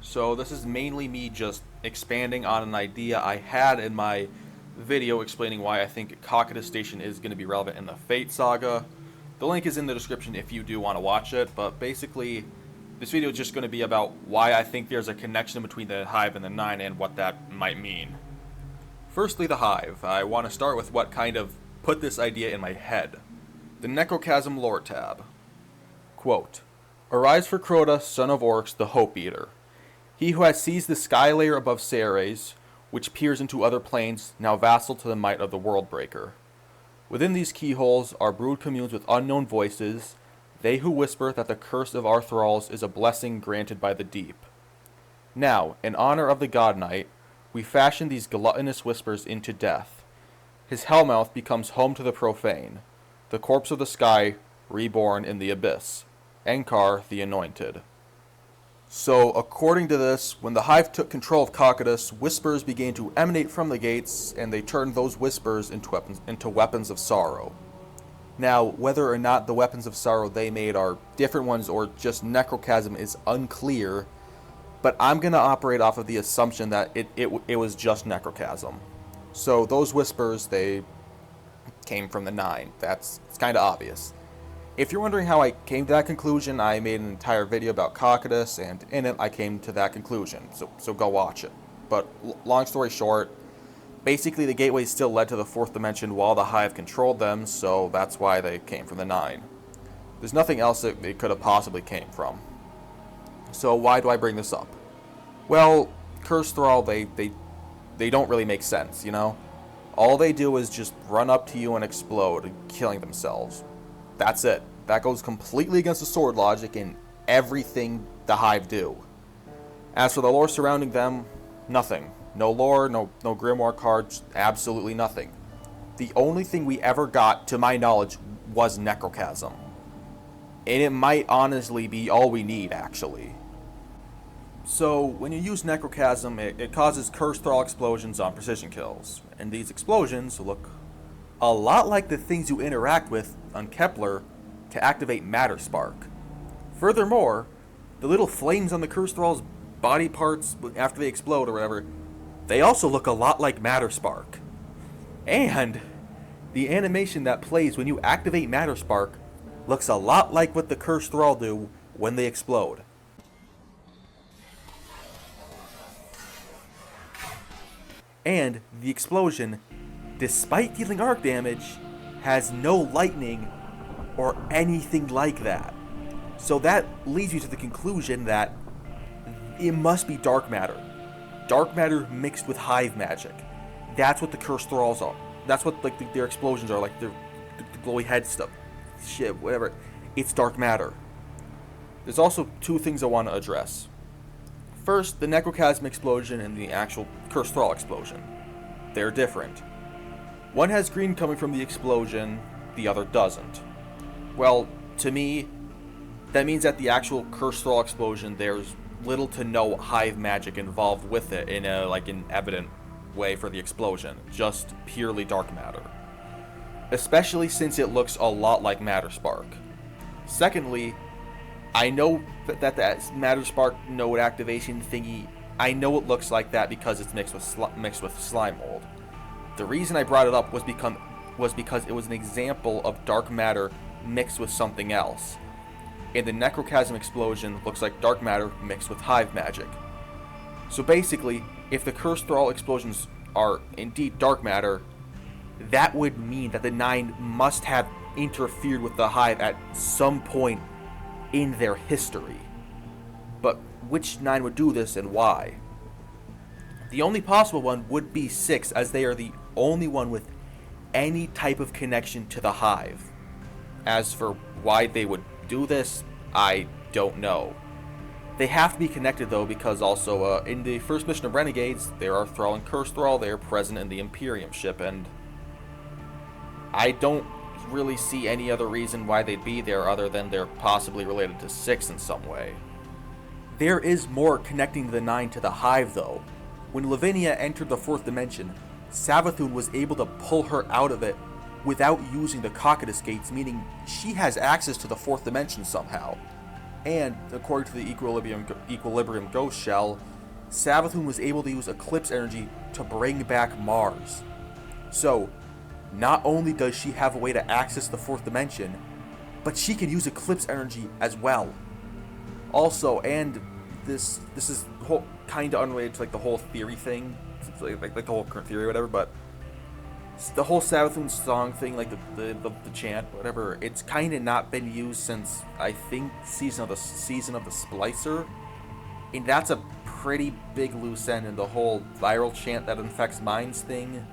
So this is mainly me just expanding on an idea I had in my video explaining why I think Cocytus Station is going to be relevant in the Fate Saga. The link is in the description if you do want to watch it, but basically this video is just going to be about why I think there's a connection between the Hive and the Nine and what that might mean. Firstly, the Hive. I want to start with what kind of put this idea in my head. The Necrochasm lore tab. Quote, "Arise for Crota, son of Orcs, the Hope Eater. He who has seized the sky layer above Ceres, which peers into other planes, now vassal to the might of the Worldbreaker. Within these keyholes, our brood communes with unknown voices, they who whisper that the curse of our thralls is a blessing granted by the deep. Now, in honor of the God Knight, we fashion these gluttonous whispers into death. His Hellmouth becomes home to the profane, the corpse of the sky, reborn in the abyss. Enkar, the Anointed." So, according to this, when the Hive took control of Cocytus, whispers began to emanate from the gates, and they turned those whispers into weapons of sorrow. Now, whether or not the weapons of sorrow they made are different ones or just necrochasm is unclear, but I'm going to operate off of the assumption that it was just necrochasm. So, those whispers, they came from the Nine. It's kind of obvious. If you're wondering how I came to that conclusion, I made an entire video about Cocytus, and in it I came to that conclusion, so go watch it. But long story short, basically the gateways still led to the fourth dimension while the Hive controlled them, so that's why they came from the Nine. There's nothing else that it could have possibly came from. So why do I bring this up? Well, Cursed Thrall, they don't really make sense, you know? All they do is just run up to you and explode, killing themselves. That's it. That goes completely against the sword logic in everything the Hive do. As for the lore surrounding them, nothing. No lore, no grimoire cards, absolutely nothing. The only thing we ever got, to my knowledge, was necrochasm. And it might honestly be all we need, actually. So, when you use necrochasm, it causes Cursed Thrall explosions on precision kills. And these explosions look a lot like the things you interact with on Kepler to activate Matter Spark. Furthermore, the little flames on the Cursed Thrall's body parts after they explode or whatever, they also look a lot like Matter Spark. And the animation that plays when you activate Matter Spark looks a lot like what the Cursed Thrall do when they explode. And the explosion, despite dealing arc damage, has no lightning or anything like that. So that leads you to the conclusion that it must be dark matter. Dark matter mixed with Hive magic. That's what the Cursed Thralls are. That's what their explosions are, like the glowy head stuff. Shit, whatever. It's dark matter. There's also two things I want to address. First, the Necrochasm explosion and the actual Cursed Thrall explosion. They're different. One has green coming from the explosion, the other doesn't. Well, to me, that means that the actual Cursed Thrall explosion, there's little to no Hive magic involved with it in an evident way for the explosion. Just purely dark matter. Especially since it looks a lot like Matter Spark. Secondly, I know that Matter Spark node activation thingy, I know it looks like that because it's mixed with slime mold. The reason I brought it up was because it was an example of dark matter mixed with something else. And the Necrochasm explosion looks like dark matter mixed with Hive magic. So basically, if the Cursed Thrall explosions are indeed dark matter, that would mean that the Nine must have interfered with the Hive at some point in their history. But which Nine would do this and why? The only possible one would be Six, as they are the only one with any type of connection to the Hive. As for why they would do this, I don't know. They have to be connected though, because also in the first mission of Renegades, there are Thrall and Cursed Thrall. They are present in the Imperium ship, and I don't really see any other reason why they'd be there other than they're possibly related to Six in some way. There is more connecting the Nine to the Hive though. When Lavinia entered the fourth dimension, Savathun was able to pull her out of it without using the Cocytus gates, meaning she has access to the fourth dimension somehow. And, according to the Equilibrium Ghost Shell, Savathun was able to use Eclipse energy to bring back Mars. So, not only does she have a way to access the 4th dimension, but she can use Eclipse energy as well. Also, and this is kind of unrelated to like the whole theory thing, like the whole current theory or whatever, but the whole Savathun song thing, like the chant, whatever, it's kind of not been used since I think season of the Splicer, and that's a pretty big loose end in the whole viral chant that infects minds thing.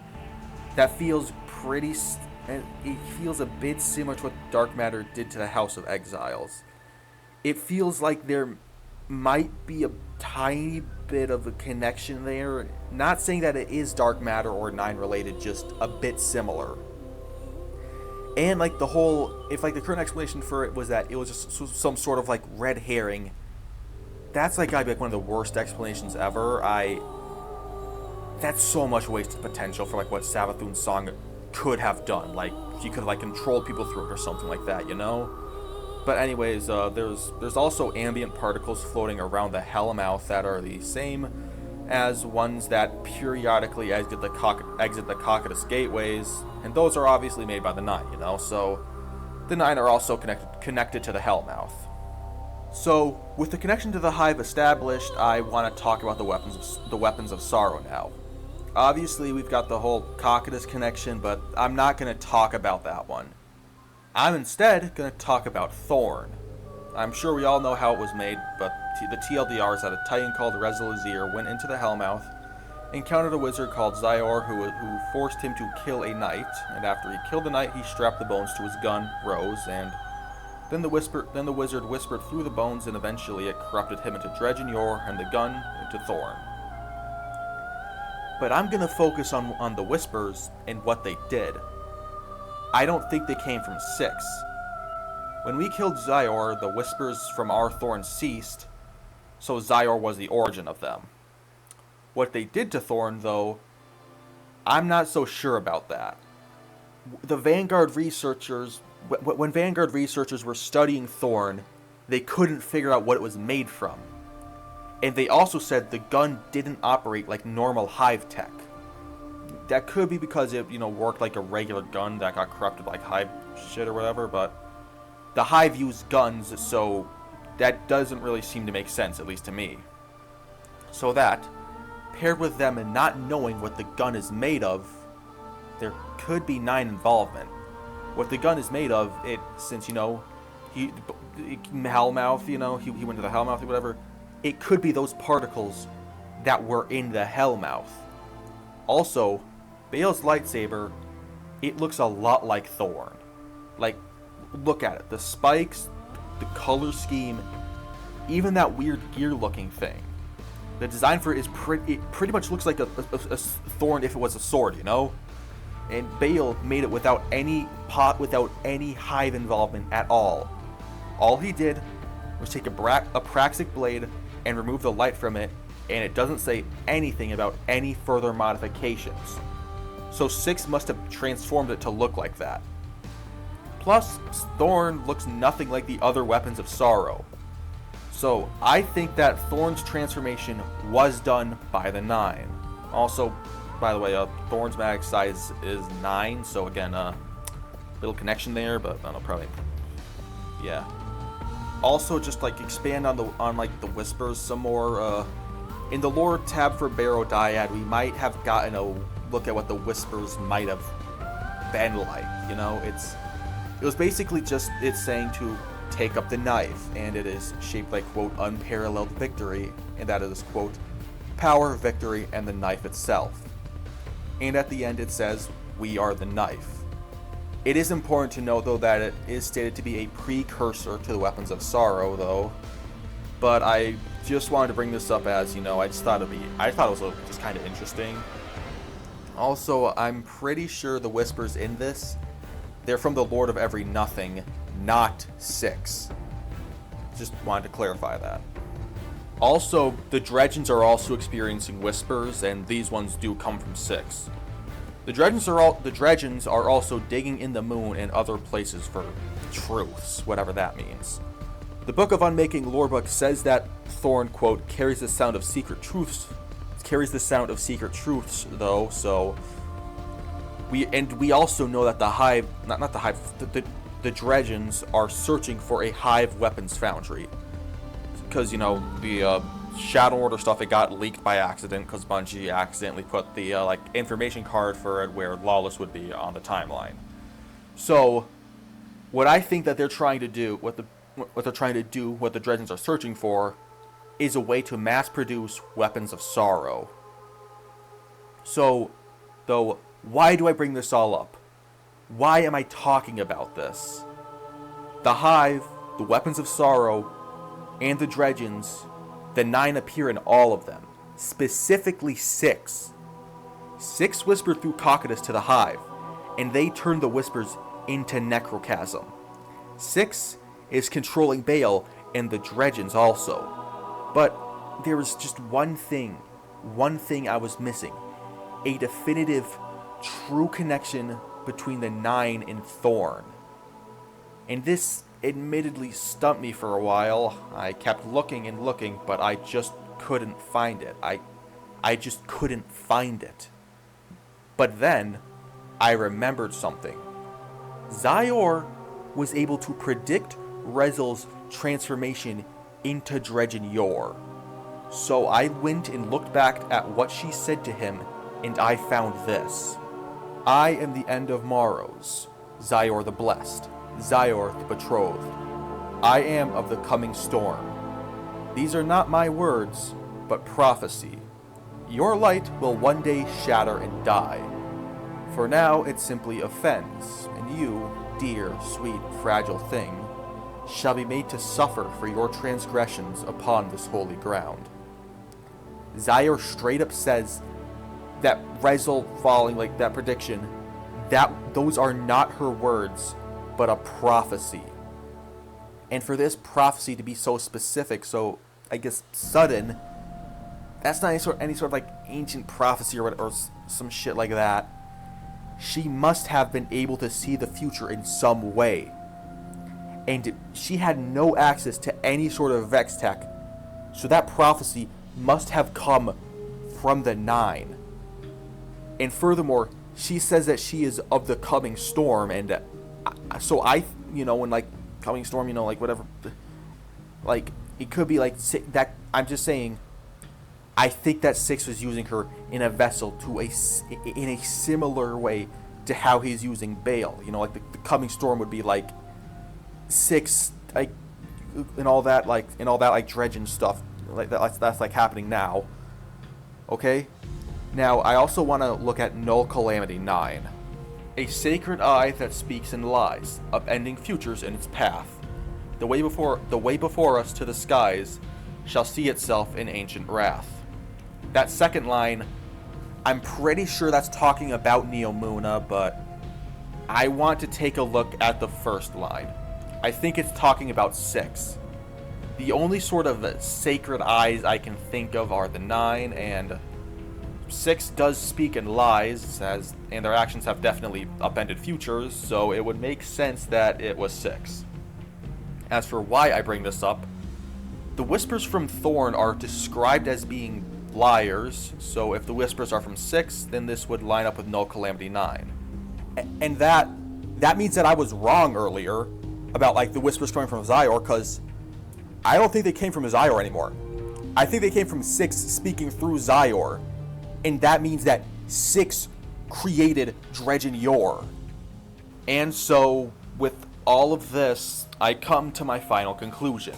That feels and it feels a bit similar to what Dark Matter did to the House of Exiles. It feels like there might be a tiny bit of a connection there. Not saying that it is Dark Matter or Nine related, just a bit similar. And like the whole, if like the current explanation for it was that it was just some sort of like red herring, that's like gotta be like one of the worst explanations ever. That's so much wasted potential for like what Savathun's song could have done. Like he could have like controlled people through it or something like that, you know? But anyways, there's also ambient particles floating around the Hellmouth that are the same as ones that periodically exit the Cocytus gateways, and those are obviously made by the Nine, you know? So the Nine are also connected to the Hellmouth. So with the connection to the Hive established, I want to talk about the weapons of sorrow now. Obviously, we've got the whole Cocytus connection, but I'm not going to talk about that one. I'm instead going to talk about Thorn. I'm sure we all know how it was made, but the TLDR is that a Titan called Rezalazir went into the Hellmouth, encountered a wizard called Zyor who forced him to kill a knight, and after he killed the knight, he strapped the bones to his gun, Rose, and then the wizard whispered through the bones, and eventually it corrupted him into Dredgen Yor and the gun into Thorn. But I'm going to focus on the whispers and what they did. I don't think they came from Six. When we killed Zyor, the whispers from our Thorn ceased, so Zyor was the origin of them. What they did to Thorn, though, I'm not so sure about that. The Vanguard researchers, when Vanguard researchers were studying Thorn, they couldn't figure out what it was made from. And they also said the gun didn't operate like normal Hive tech. That could be because it, worked like a regular gun that got corrupted like Hive shit or whatever, but the Hive used guns, so that doesn't really seem to make sense, at least to me. So that, paired with them not knowing what the gun is made of, there could be Nine involvement. What the gun is made of, since, Hellmouth, he went to the Hellmouth or whatever, it could be those particles that were in the Hellmouth. Also, Bale's lightsaber, it looks a lot like Thorn. Like, look at it. The spikes, the color scheme, even that weird gear-looking thing. The design for it is pretty much looks like a Thorn if it was a sword, And Bale made it without any Hive involvement at all. All he did was take a Praxic blade and remove the light from it, and it doesn't say anything about any further modifications. So Six must have transformed it to look like that. Plus, Thorn looks nothing like the other weapons of sorrow. So I think that Thorn's transformation was done by the Nine. Also, by the way, Thorn's mag size is 9, so again, little connection there, but I don't know, probably, yeah. Also, just like expand on the whispers some more. In the lore tab for Barrow Dyad, we might have gotten a look at what the whispers might have been like. It was basically just it saying to take up the knife, and it is shaped like quote unparalleled victory, and that is quote power, victory, and the knife itself. And at the end it says, "We are the knife." It is important to note, though, that it is stated to be a precursor to the weapons of sorrow, though. But I just wanted to bring this up as, I thought it was just kind of interesting. Also, I'm pretty sure the whispers in this, they're from the Lord of Every Nothing, not Six. Just wanted to clarify that. Also, the Dredgens are also experiencing whispers, and these ones do come from Six. The Dredgens are also digging in the moon and other places for truths, whatever that means. The Book of Unmaking Lorebook says that Thorn, quote, carries the sound of secret truths, though, so we also know that the Hive, not the Hive, the Dredgens are searching for a Hive weapons foundry. Because, you know, the Shadow Order stuff, it got leaked by accident because Bungie accidentally put the information card for it where Lawless would be on the timeline. So, what I think that they're trying to do, what the Dredgens are searching for, is a way to mass produce weapons of sorrow. So, though, why do I bring this all up? Why am I talking about this? The Hive, the weapons of sorrow, and the Dredgens, the Nine appear in all of them. Specifically 6. 6 whispered through Cocytus to the Hive, and they turned the whispers into Necrochasm. 6 is controlling Baal and the Dredgens also. But there was just one thing I was missing. A definitive, true connection between the Nine and Thorn. And this admittedly stumped me for a while. I kept looking and looking, but I just couldn't find it. I just couldn't find it. But then, I remembered something. Zyor was able to predict Rezel's transformation into Dredgen Yor. So I went and looked back at what she said to him, and I found this. I am the end of Morrows, Zyor the Blessed, Zyor the Betrothed. I am of the coming storm. These are not my words, but prophecy. Your light will one day shatter and die. For now it simply offends, and you, dear, sweet, fragile thing, shall be made to suffer for your transgressions upon this holy ground. Zyor straight up says that Rezel following that prediction, that those are not her words, but a prophecy. And for this prophecy to be so specific, so I guess sudden, that's not any sort of ancient prophecy or some shit like that. She must have been able to see the future in some way. And she had no access to any sort of Vex tech, so that prophecy must have come from the Nine. And furthermore, she says that she is of the coming storm, and so when coming storm, whatever, it could be that. I'm just saying, I think that 6 was using her in a vessel in a similar way to how he's using Baal. The coming storm would be 6, and all that Dredgen stuff, that's happening now. Okay? Now, I also want to look at Null Calamity 9. A sacred eye that speaks in lies, upending futures in its path. The way before us to the skies shall see itself in ancient wrath. That second line, I'm pretty sure that's talking about Neomuna, but I want to take a look at the first line. I think it's talking about 6. The only sort of sacred eyes I can think of are the 9, and 6 does speak in lies, and their actions have definitely upended futures, so it would make sense that it was 6. As for why I bring this up, the whispers from Thorn are described as being liars, so if the whispers are from 6, then this would line up with Null Calamity 9. And that means that I was wrong earlier about the whispers coming from Zyor, because I don't think they came from Zyor anymore. I think they came from 6 speaking through Zyor, and that means that 6 created Dredgen Yor. And so, with all of this, I come to my final conclusion.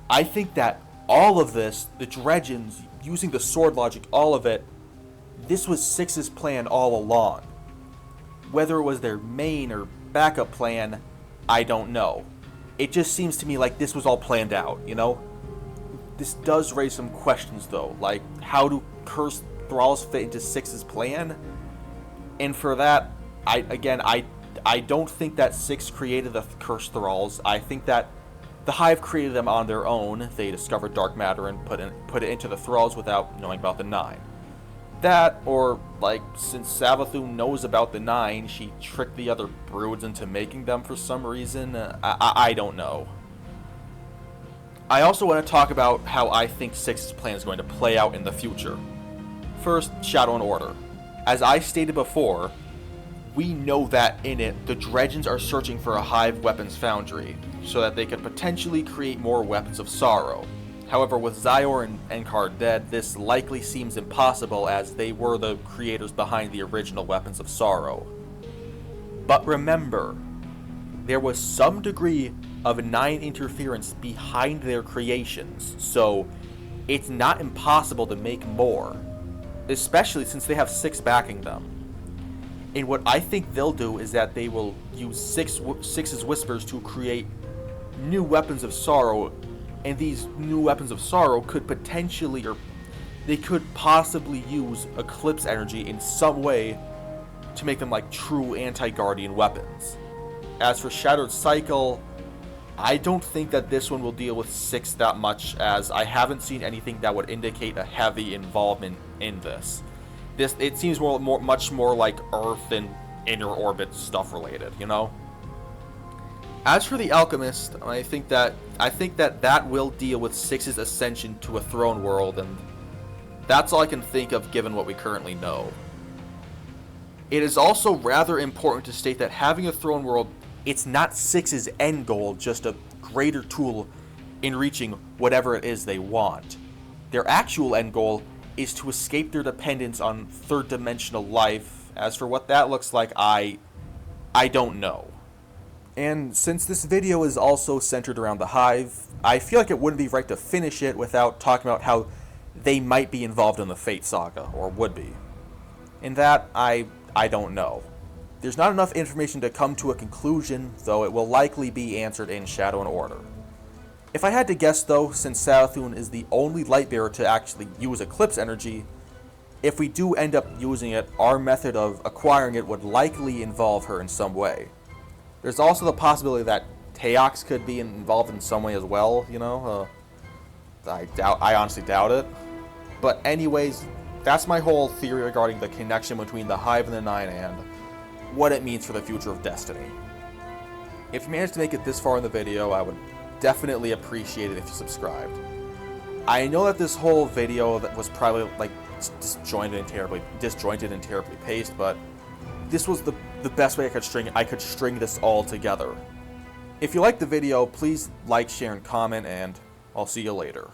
I think that all of this, the Dredgens, using the sword logic, all of it, this was 6's plan all along. Whether it was their main or backup plan, I don't know. It just seems to me like this was all planned out, This does raise some questions, though, how do Cursed Thralls fit into 6's plan? And for that, I don't think that 6 created the Cursed Thralls. I think that the Hive created them on their own. They discovered dark matter and put it into the Thralls without knowing about the 9. That, or, since Savathun knows about the 9, she tricked the other broods into making them for some reason. I don't know. I also want to talk about how I think Six's plan is going to play out in the future. First, Shadow and Order. As I stated before, we know that in it, the Dredgens are searching for a Hive weapons foundry, so that they could potentially create more weapons of sorrow. However, with Zyor and Enkar dead, this likely seems impossible as they were the creators behind the original weapons of sorrow. But remember, there was some degree of Nine interference behind their creations, so it's not impossible to make more, especially since they have Six backing them. And what I think they'll do is that they will use Six's whispers to create new weapons of sorrow, and these new weapons of sorrow could potentially, or they could possibly use Eclipse energy in some way to make them like true anti-Guardian weapons. As for Shattered Cycle, I don't think that this one will deal with Six that much, as I haven't seen anything that would indicate a heavy involvement in this. It seems much more like Earth and inner orbit stuff related, you know? As for the Alchemist, I think that will deal with Six's ascension to a throne world, and that's all I can think of given what we currently know. It is also rather important to state that having a throne world, it's not Six's end goal, just a greater tool in reaching whatever it is they want. Their actual end goal is to escape their dependence on third-dimensional life. As for what that looks like, I don't know. And since this video is also centered around the Hive, I feel like it wouldn't be right to finish it without talking about how they might be involved in the Fate Saga, or would be. In that, I don't know. There's not enough information to come to a conclusion, though it will likely be answered in Shadow and Order. If I had to guess though, since Sarathun is the only Lightbearer to actually use Eclipse energy, if we do end up using it, our method of acquiring it would likely involve her in some way. There's also the possibility that Teox could be involved in some way as well, you know? I honestly doubt it. But anyways, that's my whole theory regarding the connection between the Hive and the Nine and what it means for the future of Destiny. If you managed to make it this far in the video, I would definitely appreciate it if you subscribed. I know that this whole video that was probably like disjointed and terribly paced, but this was the best way I could string this all together. If you liked the video, please like, share, and comment, and I'll see you later.